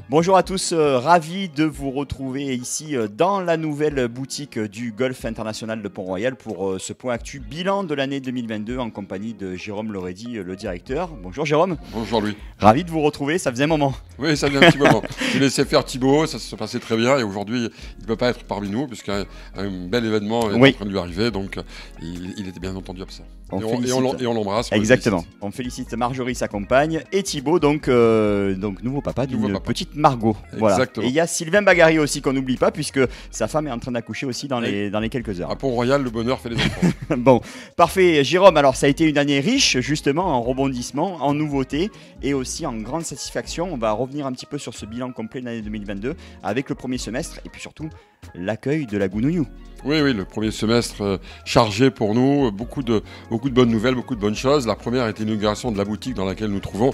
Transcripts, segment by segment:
Bonjour à tous, ravi de vous retrouver ici dans la nouvelle boutique du Golf International de Pont-Royal pour ce point actu bilan de l'année 2022 en compagnie de Jérôme Lorédy, le directeur. Bonjour Jérôme. Bonjour Louis. Ravi de vous retrouver, ça faisait un moment. Oui, ça faisait un petit moment. J'ai laissé faire Thibaut, ça se passait très bien et aujourd'hui il ne peut pas être parmi nous puisqu'un bel événement est en train de lui arriver, donc il était bien entendu absent. On l'embrasse. Exactement. On félicite Marjorie, sa compagne, et Thibaut, donc nouveau papa d'une petite Margot. Voilà. Et il y a Sylvain Bagary aussi qu'on n'oublie pas puisque sa femme est en train d'accoucher aussi dans les quelques heures. À Pont-Royal, le bonheur fait les enfants. Bon, parfait. Jérôme, alors ça a été une année riche justement en rebondissements, en nouveautés et aussi en grande satisfaction. On va revenir un petit peu sur ce bilan complet de l'année 2022 avec le premier semestre et puis surtout l'accueil de la Gounouillou. Oui, le premier semestre chargé pour nous, beaucoup de bonnes nouvelles, beaucoup de bonnes choses. La première était l'inauguration de la boutique dans laquelle nous trouvons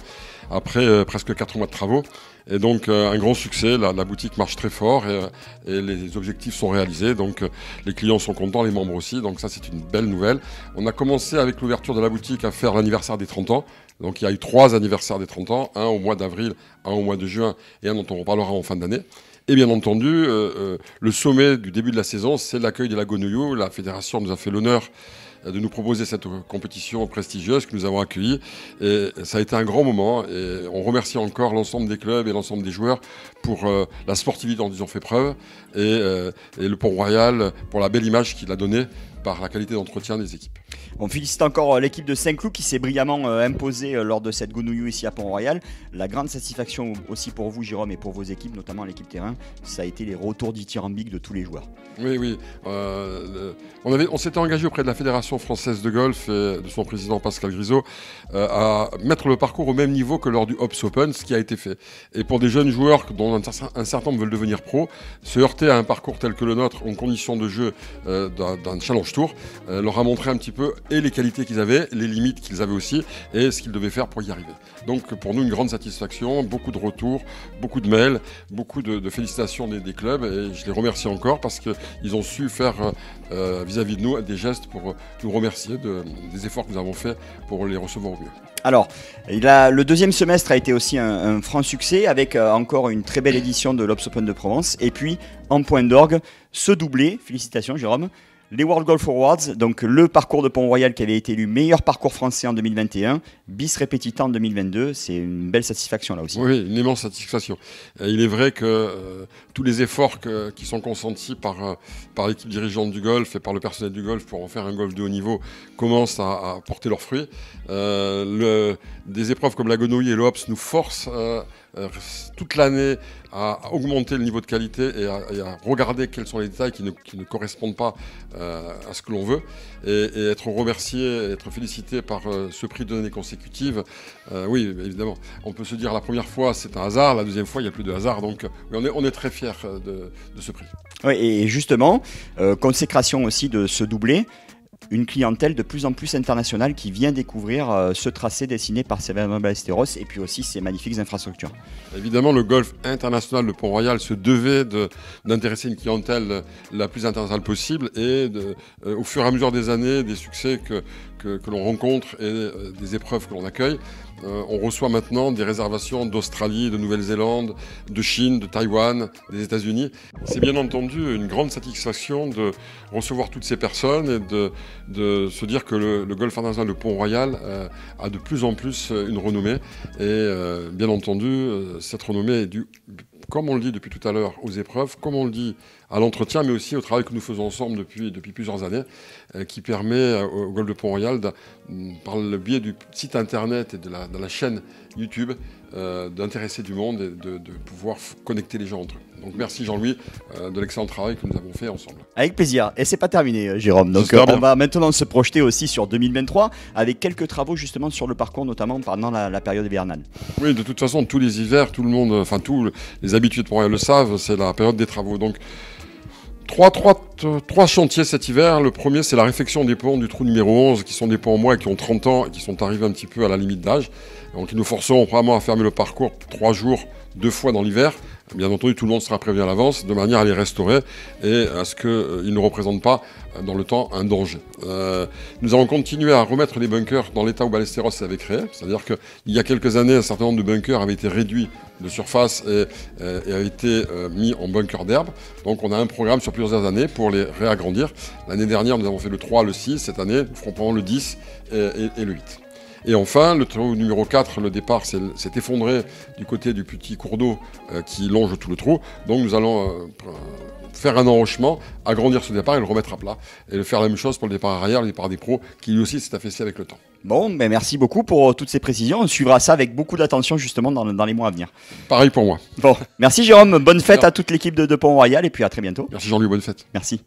après presque 4 mois de travaux. Et donc un grand succès, la boutique marche très fort et les objectifs sont réalisés. Donc les clients sont contents, les membres aussi, donc ça c'est une belle nouvelle. On a commencé avec l'ouverture de la boutique à faire l'anniversaire des 30 ans. Donc il y a eu 3 anniversaires des 30 ans, un au mois d'avril, un au mois de juin et un dont on reparlera en fin d'année. Et bien entendu, le sommet du début de la saison, c'est l'accueil de la Gounouillou. La fédération nous a fait l'honneur de nous proposer cette compétition prestigieuse que nous avons accueillie. Et ça a été un grand moment. Et on remercie encore l'ensemble des clubs et l'ensemble des joueurs pour la sportivité dont ils ont fait preuve et le Pont-Royal pour la belle image qu'il a donnée par la qualité d'entretien des équipes. On félicite encore l'équipe de Saint-Cloud qui s'est brillamment imposée lors de cette Gounouillou ici à Pont-Royal. La grande satisfaction aussi pour vous Jérôme et pour vos équipes, notamment l'équipe terrain, ça a été les retours dithyrambiques de tous les joueurs. Oui. On s'était engagé auprès de la Fédération française de golf et de son président Pascal Grisot à mettre le parcours au même niveau que lors du Hops Open, ce qui a été fait. Et pour des jeunes joueurs dont un certain nombre veulent devenir pro, se heurter à un parcours tel que le nôtre en conditions de jeu d'un challenge tour leur a montré un petit peu et les qualités qu'ils avaient, les limites qu'ils avaient aussi et ce qu'ils devaient faire pour y arriver. Donc pour nous une grande satisfaction, beaucoup de retours, beaucoup de mails, beaucoup de félicitations des clubs et je les remercie encore parce qu'ils ont su faire vis-à-vis de nous des gestes pour nous remercier des efforts que nous avons faits pour les recevoir au mieux. Alors, le deuxième semestre a été aussi un franc succès avec encore une très belle édition de l'Obs Open de Provence et puis en point d'orgue, ce doublé, félicitations Jérôme, les World Golf Awards, donc le parcours de Pont-Royal qui avait été élu meilleur parcours français en 2021, bis repetita en 2022, c'est une belle satisfaction là aussi. Oui, une immense satisfaction. Il est vrai que tous les efforts qui sont consentis par l'équipe dirigeante du golf et par le personnel du golf pour en faire un golf de haut niveau commencent à porter leurs fruits. Des épreuves comme la Gounouillou et le Hops nous forcent toute l'année à augmenter le niveau de qualité et à regarder quels sont les détails qui ne correspondent pas à ce que l'on veut et être remercié, être félicité par ce prix de l'année consécutive. Oui, évidemment, on peut se dire la première fois c'est un hasard, la deuxième fois il n'y a plus de hasard, donc on est très fiers de ce prix. Oui, et justement, consécration aussi de ce doublé. Une clientèle de plus en plus internationale qui vient découvrir ce tracé dessiné par Sylvain Ballesteros et puis aussi ces magnifiques infrastructures. Évidemment, le golf international de Pont-Royal se devait d'intéresser une clientèle la plus internationale possible et au fur et à mesure des années, des succès que l'on rencontre et des épreuves que l'on accueille, on reçoit maintenant des réservations d'Australie, de Nouvelle-Zélande, de Chine, de Taïwan, des États-Unis. C'est bien entendu une grande satisfaction de recevoir toutes ces personnes et de se dire que le golf international de Pont-Royal a de plus en plus une renommée. Et bien entendu, cette renommée est due, comme on le dit depuis tout à l'heure, aux épreuves, comme on le dit à l'entretien, mais aussi au travail que nous faisons ensemble depuis plusieurs années, qui permet au golf de Pont-Royal, par le biais du site internet et de la chaîne YouTube, d'intéresser du monde et de pouvoir connecter les gens entre eux. Donc merci Jean-Louis de l'excellent travail que nous avons fait ensemble. Avec plaisir. Et c'est pas terminé Jérôme. Donc on va maintenant se projeter aussi sur 2023 avec quelques travaux justement sur le parcours, notamment pendant la période hivernale. Oui, de toute façon, tous les hivers, tout le monde, enfin tous les habitués de Pont-Royal le savent, c'est la période des travaux. Donc trois chantiers cet hiver. Le premier, c'est la réfection des ponts du trou numéro 11, qui sont des ponts en bois qui ont 30 ans et qui sont arrivés un petit peu à la limite d'âge. Donc ils nous forceront probablement à fermer le parcours 3 jours, 2 fois dans l'hiver, Bien entendu, tout le monde sera prévenu à l'avance de manière à les restaurer et à ce qu'ils ne représentent pas dans le temps un danger. Nous allons continuer à remettre les bunkers dans l'état où Ballesteros avait créé, c'est-à-dire qu'il y a quelques années, un certain nombre de bunkers avaient été réduits de surface et avaient été mis en bunkers d'herbe. Donc on a un programme sur plusieurs années pour les réagrandir. L'année dernière, nous avons fait le 3, le 6, cette année, nous ferons probablement le 10 et le 8. Et enfin, le trou numéro 4, le départ s'est effondré du côté du petit cours d'eau qui longe tout le trou. Donc nous allons faire un enrochement, agrandir ce départ et le remettre à plat. Et faire la même chose pour le départ arrière, le départ des pros, qui lui aussi s'est affaissé avec le temps. Bon, ben merci beaucoup pour toutes ces précisions. On suivra ça avec beaucoup d'attention justement dans les mois à venir. Pareil pour moi. Bon, merci Jérôme, bonne fête à toute l'équipe de Pont-Royal et puis à très bientôt. Merci Jean-Louis, bonne fête. Merci.